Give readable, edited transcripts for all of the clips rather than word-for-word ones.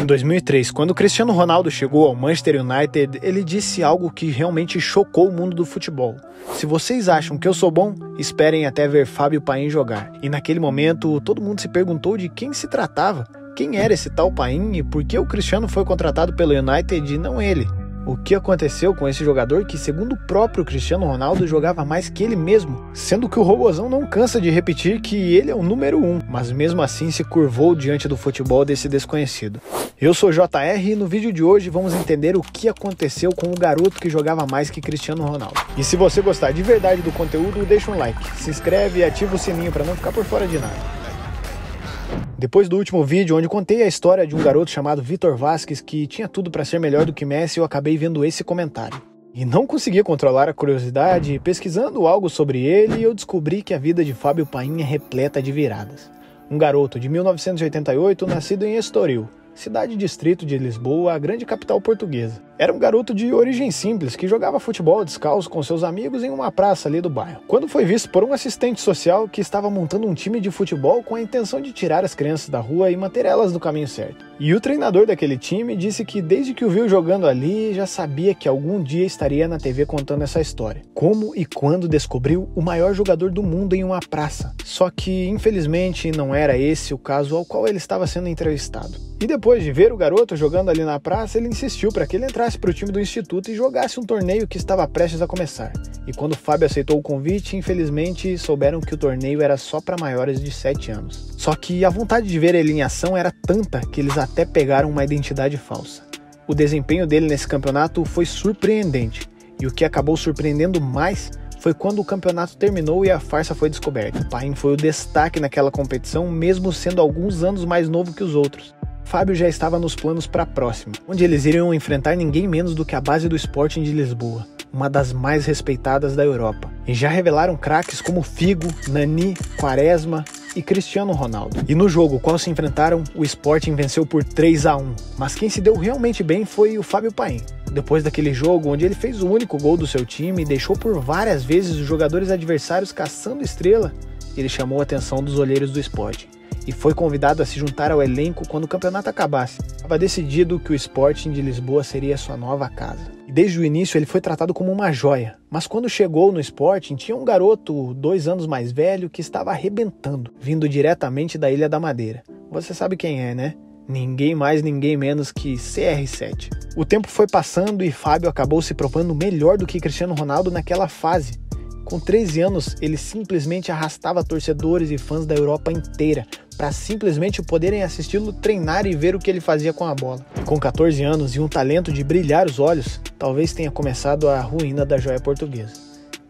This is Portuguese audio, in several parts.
Em 2003, quando Cristiano Ronaldo chegou ao Manchester United, ele disse algo que realmente chocou o mundo do futebol. Se vocês acham que eu sou bom, esperem até ver Fábio Paim jogar. E naquele momento, todo mundo se perguntou de quem se tratava. Quem era esse tal Paim e por que o Cristiano foi contratado pelo United e não ele? O que aconteceu com esse jogador que, segundo o próprio Cristiano Ronaldo, jogava mais que ele mesmo? Sendo que o robozão não cansa de repetir que ele é o número 1, mas mesmo assim se curvou diante do futebol desse desconhecido. Eu sou JR e no vídeo de hoje vamos entender o que aconteceu com o garoto que jogava mais que Cristiano Ronaldo. E se você gostar de verdade do conteúdo, deixa um like, se inscreve e ativa o sininho para não ficar por fora de nada. Depois do último vídeo, onde contei a história de um garoto chamado Vitor Vasquez que tinha tudo para ser melhor do que Messi, eu acabei vendo esse comentário. E não conseguia controlar a curiosidade, pesquisando algo sobre ele, eu descobri que a vida de Fábio Paim é repleta de viradas. Um garoto de 1988, nascido em Estoril, cidade distrito de Lisboa, a grande capital portuguesa. Era um garoto de origem simples que jogava futebol descalço com seus amigos em uma praça ali do bairro, quando foi visto por um assistente social que estava montando um time de futebol com a intenção de tirar as crianças da rua e manter elas no caminho certo. E o treinador daquele time disse que desde que o viu jogando ali, já sabia que algum dia estaria na TV contando essa história. Como e quando descobriu o maior jogador do mundo em uma praça. Só que, infelizmente, não era esse o caso ao qual ele estava sendo entrevistado. E depois de ver o garoto jogando ali na praça, ele insistiu para que ele entrasse para o time do instituto e jogasse um torneio que estava prestes a começar. E quando o Fábio aceitou o convite, infelizmente souberam que o torneio era só para maiores de 7 anos. Só que a vontade de ver ele em ação era tanta que eles até pegaram uma identidade falsa. O desempenho dele nesse campeonato foi surpreendente, e o que acabou surpreendendo mais foi quando o campeonato terminou e a farsa foi descoberta. Paim foi o destaque naquela competição, mesmo sendo alguns anos mais novo que os outros. Fábio já estava nos planos para a próxima, onde eles iriam enfrentar ninguém menos do que a base do Sporting de Lisboa, uma das mais respeitadas da Europa. E já revelaram craques como Figo, Nani, Quaresma e Cristiano Ronaldo. E no jogo qual se enfrentaram, o Sporting venceu por 3-1. Mas quem se deu realmente bem foi o Fábio Paim. Depois daquele jogo, onde ele fez o único gol do seu time e deixou por várias vezes os jogadores adversários caçando estrela, ele chamou a atenção dos olheiros do Sporting e foi convidado a se juntar ao elenco quando o campeonato acabasse. Estava decidido que o Sporting de Lisboa seria sua nova casa. E desde o início ele foi tratado como uma joia, mas quando chegou no Sporting tinha um garoto 2 anos mais velho que estava arrebentando, vindo diretamente da Ilha da Madeira. Você sabe quem é, né? Ninguém mais, ninguém menos que CR7. O tempo foi passando e Fábio acabou se provando melhor do que Cristiano Ronaldo naquela fase. Com 13 anos, ele simplesmente arrastava torcedores e fãs da Europa inteira para simplesmente poderem assisti-lo treinar e ver o que ele fazia com a bola. E com 14 anos e um talento de brilhar os olhos, talvez tenha começado a ruína da joia portuguesa.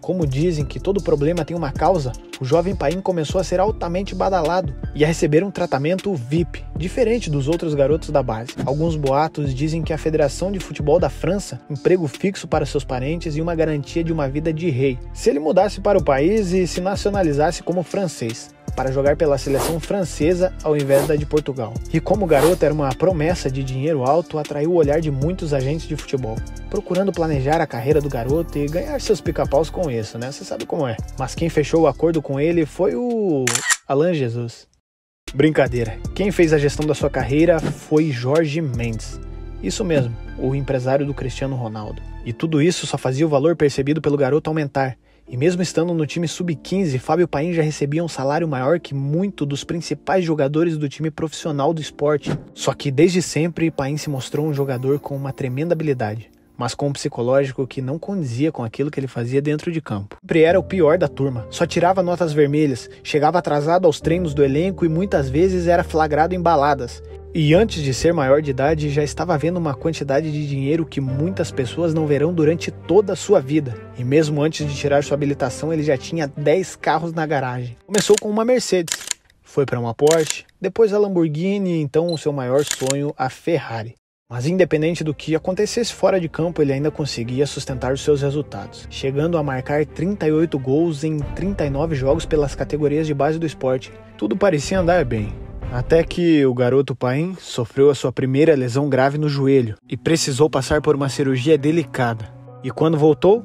Como dizem que todo problema tem uma causa, o jovem Paim começou a ser altamente badalado e a receber um tratamento VIP, diferente dos outros garotos da base. Alguns boatos dizem que a Federação de Futebol da França, emprego fixo para seus parentes e uma garantia de uma vida de rei, se ele mudasse para o país e se nacionalizasse como francês, para jogar pela seleção francesa ao invés da de Portugal. E como o garoto era uma promessa de dinheiro alto, atraiu o olhar de muitos agentes de futebol, procurando planejar a carreira do garoto e ganhar seus pica-paus com isso, né? Você sabe como é. Mas quem fechou o acordo com ele foi o Alan Jesus. Brincadeira. Quem fez a gestão da sua carreira foi Jorge Mendes. Isso mesmo, o empresário do Cristiano Ronaldo. E tudo isso só fazia o valor percebido pelo garoto aumentar. E mesmo estando no time sub-15, Fábio Paim já recebia um salário maior que muitos dos principais jogadores do time profissional do esporte. Só que desde sempre, Paim se mostrou um jogador com uma tremenda habilidade, mas com um psicológico que não condizia com aquilo que ele fazia dentro de campo. Sempre era o pior da turma, só tirava notas vermelhas, chegava atrasado aos treinos do elenco e muitas vezes era flagrado em baladas. E antes de ser maior de idade, já estava vendo uma quantidade de dinheiro que muitas pessoas não verão durante toda a sua vida. E mesmo antes de tirar sua habilitação, ele já tinha 10 carros na garagem. Começou com uma Mercedes, foi para uma Porsche, depois a Lamborghini e então o seu maior sonho, a Ferrari. Mas independente do que acontecesse fora de campo, ele ainda conseguia sustentar os seus resultados, chegando a marcar 38 gols em 39 jogos pelas categorias de base do esporte. Tudo parecia andar bem. Até que o garoto Paim sofreu a sua primeira lesão grave no joelho e precisou passar por uma cirurgia delicada. E quando voltou,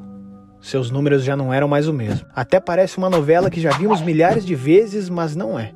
seus números já não eram mais o mesmo. Até parece uma novela que já vimos milhares de vezes, mas não é.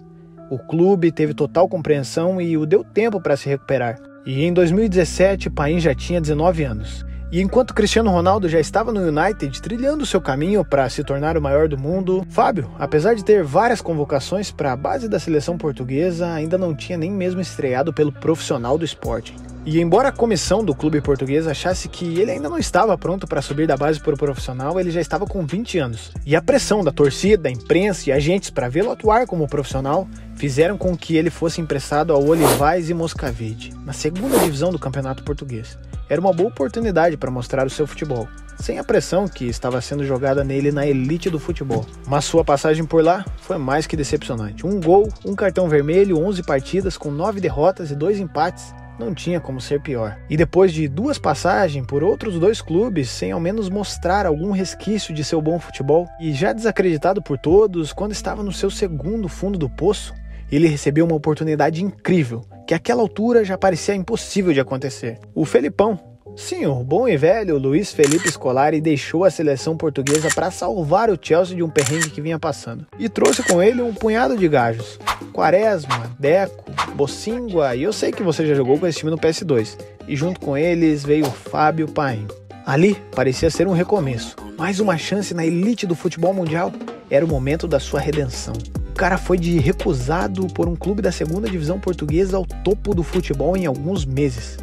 O clube teve total compreensão e o deu tempo para se recuperar. E em 2017, Paim já tinha 19 anos. E enquanto Cristiano Ronaldo já estava no United, trilhando seu caminho para se tornar o maior do mundo, Fábio, apesar de ter várias convocações para a base da seleção portuguesa, ainda não tinha nem mesmo estreado pelo profissional do esporte. E embora a comissão do clube português achasse que ele ainda não estava pronto para subir da base para o profissional, ele já estava com 20 anos. E a pressão da torcida, da imprensa e agentes para vê-lo atuar como profissional fizeram com que ele fosse emprestado ao Olivais e Moscavide, na segunda divisão do campeonato português. Era uma boa oportunidade para mostrar o seu futebol, sem a pressão que estava sendo jogada nele na elite do futebol. Mas sua passagem por lá foi mais que decepcionante. 1 gol, 1 cartão vermelho, 11 partidas com 9 derrotas e 2 empates. Não tinha como ser pior. E depois de 2 passagens por outros 2 clubes, sem ao menos mostrar algum resquício de seu bom futebol, e já desacreditado por todos, quando estava no seu segundo fundo do poço, ele recebeu uma oportunidade incrível, que àquela altura já parecia impossível de acontecer. O Felipão, sim, o bom e velho Luiz Felipe Scolari, deixou a seleção portuguesa para salvar o Chelsea de um perrengue que vinha passando. E trouxe com ele um punhado de gajos. Quaresma, Deco, Bocingua, e eu sei que você já jogou com esse time no PS2. E junto com eles veio o Fábio Paim. Ali parecia ser um recomeço. Mais uma chance na elite do futebol mundial. Era o momento da sua redenção. O cara foi de recusado por um clube da segunda divisão portuguesa ao topo do futebol em alguns meses.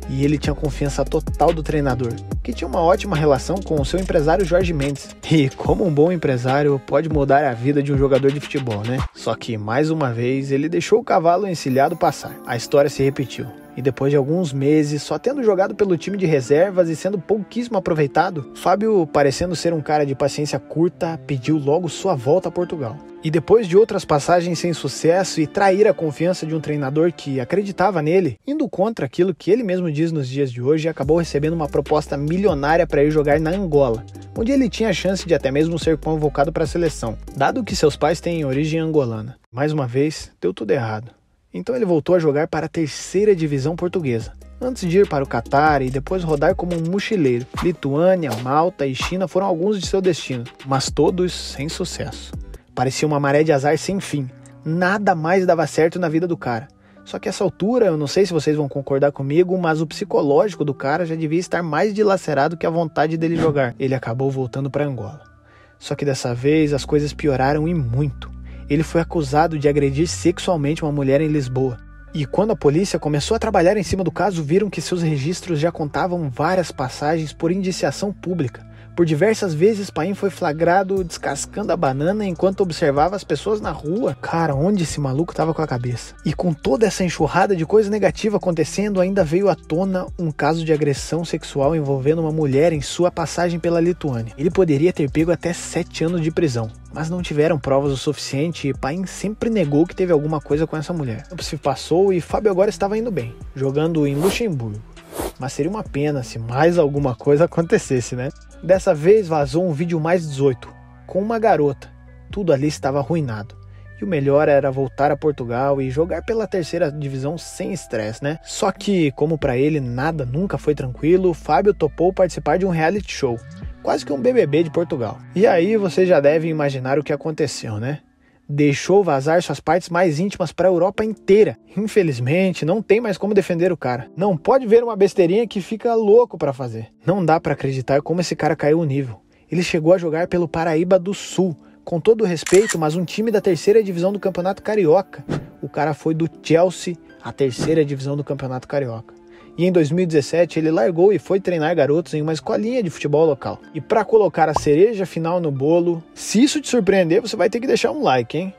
E ele tinha confiança total do treinador, que tinha uma ótima relação com o seu empresário Jorge Mendes. E como um bom empresário pode mudar a vida de um jogador de futebol, né? Só que mais uma vez ele deixou o cavalo encilhado passar. A história se repetiu. E depois de alguns meses, só tendo jogado pelo time de reservas e sendo pouquíssimo aproveitado, Fábio, parecendo ser um cara de paciência curta, pediu logo sua volta a Portugal. E depois de outras passagens sem sucesso e trair a confiança de um treinador que acreditava nele, indo contra aquilo que ele mesmo diz nos dias de hoje, acabou recebendo uma proposta milionária para ir jogar na Angola, onde ele tinha a chance de até mesmo ser convocado para a seleção, dado que seus pais têm origem angolana. Mais uma vez, deu tudo errado. Então ele voltou a jogar para a 3ª divisão portuguesa, antes de ir para o Catar e depois rodar como um mochileiro. Lituânia, Malta e China foram alguns de seu destino, mas todos sem sucesso. Parecia uma maré de azar sem fim. Nada mais dava certo na vida do cara. Só que a essa altura, eu não sei se vocês vão concordar comigo, mas o psicológico do cara já devia estar mais dilacerado que a vontade dele jogar. Ele acabou voltando para Angola. Só que dessa vez as coisas pioraram e muito. Ele foi acusado de agredir sexualmente uma mulher em Lisboa. E quando a polícia começou a trabalhar em cima do caso, viram que seus registros já contavam várias passagens por indiciação pública. Por diversas vezes, Paim foi flagrado descascando a banana enquanto observava as pessoas na rua. Cara, onde esse maluco tava com a cabeça? E com toda essa enxurrada de coisa negativa acontecendo, ainda veio à tona um caso de agressão sexual envolvendo uma mulher em sua passagem pela Lituânia. Ele poderia ter pego até 7 anos de prisão, mas não tiveram provas o suficiente e Paim sempre negou que teve alguma coisa com essa mulher. O tempo se passou e Fábio agora estava indo bem, jogando em Luxemburgo. Mas seria uma pena se mais alguma coisa acontecesse, né? Dessa vez vazou um vídeo mais 18, com uma garota. Tudo ali estava arruinado. E o melhor era voltar a Portugal e jogar pela 3ª divisão sem estresse, né? Só que, como para ele nada nunca foi tranquilo, Fábio topou participar de um reality show. Quase que um BBB de Portugal. E aí você já deve imaginar o que aconteceu, né? Deixou vazar suas partes mais íntimas para a Europa inteira. Infelizmente, não tem mais como defender o cara. Não pode ver uma besteirinha que fica louco para fazer. Não dá para acreditar como esse cara caiu o nível. Ele chegou a jogar pelo Paraíba do Sul, com todo o respeito, mas um time da 3ª divisão do Campeonato Carioca. O cara foi do Chelsea à 3ª divisão do Campeonato Carioca. E em 2017 ele largou e foi treinar garotos em uma escolinha de futebol local. E para colocar a cereja final no bolo, se isso te surpreender, você vai ter que deixar um like, hein?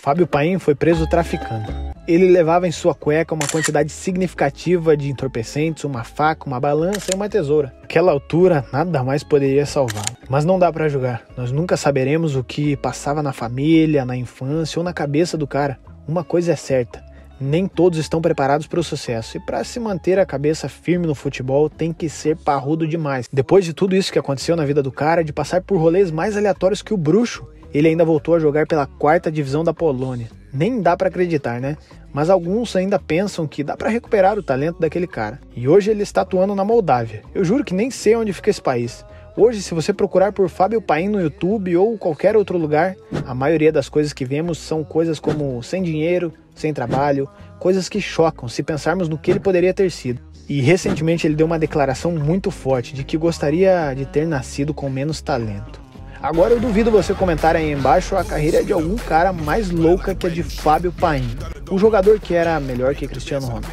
Fábio Paim foi preso traficando. Ele levava em sua cueca uma quantidade significativa de entorpecentes, uma faca, uma balança e uma tesoura. Naquela altura, nada mais poderia salvá-lo. Mas não dá para julgar. Nós nunca saberemos o que passava na família, na infância ou na cabeça do cara. Uma coisa é certa. Nem todos estão preparados para o sucesso, e para se manter a cabeça firme no futebol tem que ser parrudo demais. Depois de tudo isso que aconteceu na vida do cara, de passar por rolês mais aleatórios que o bruxo, ele ainda voltou a jogar pela 4ª divisão da Polônia. Nem dá para acreditar, né? Mas alguns ainda pensam que dá para recuperar o talento daquele cara. E hoje ele está atuando na Moldávia. Eu juro que nem sei onde fica esse país. Hoje, se você procurar por Fábio Paim no YouTube ou qualquer outro lugar, a maioria das coisas que vemos são coisas como sem dinheiro, sem trabalho, coisas que chocam se pensarmos no que ele poderia ter sido. E recentemente ele deu uma declaração muito forte de que gostaria de ter nascido com menos talento. Agora eu duvido você comentar aí embaixo a carreira de algum cara mais louca que a de Fábio Paim, o jogador que era melhor que Cristiano Ronaldo.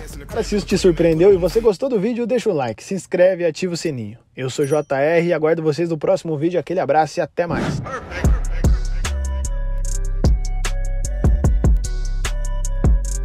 Se isso te surpreendeu e você gostou do vídeo, deixa o like, se inscreve e ativa o sininho. Eu sou JR e aguardo vocês no próximo vídeo. Aquele abraço e até mais.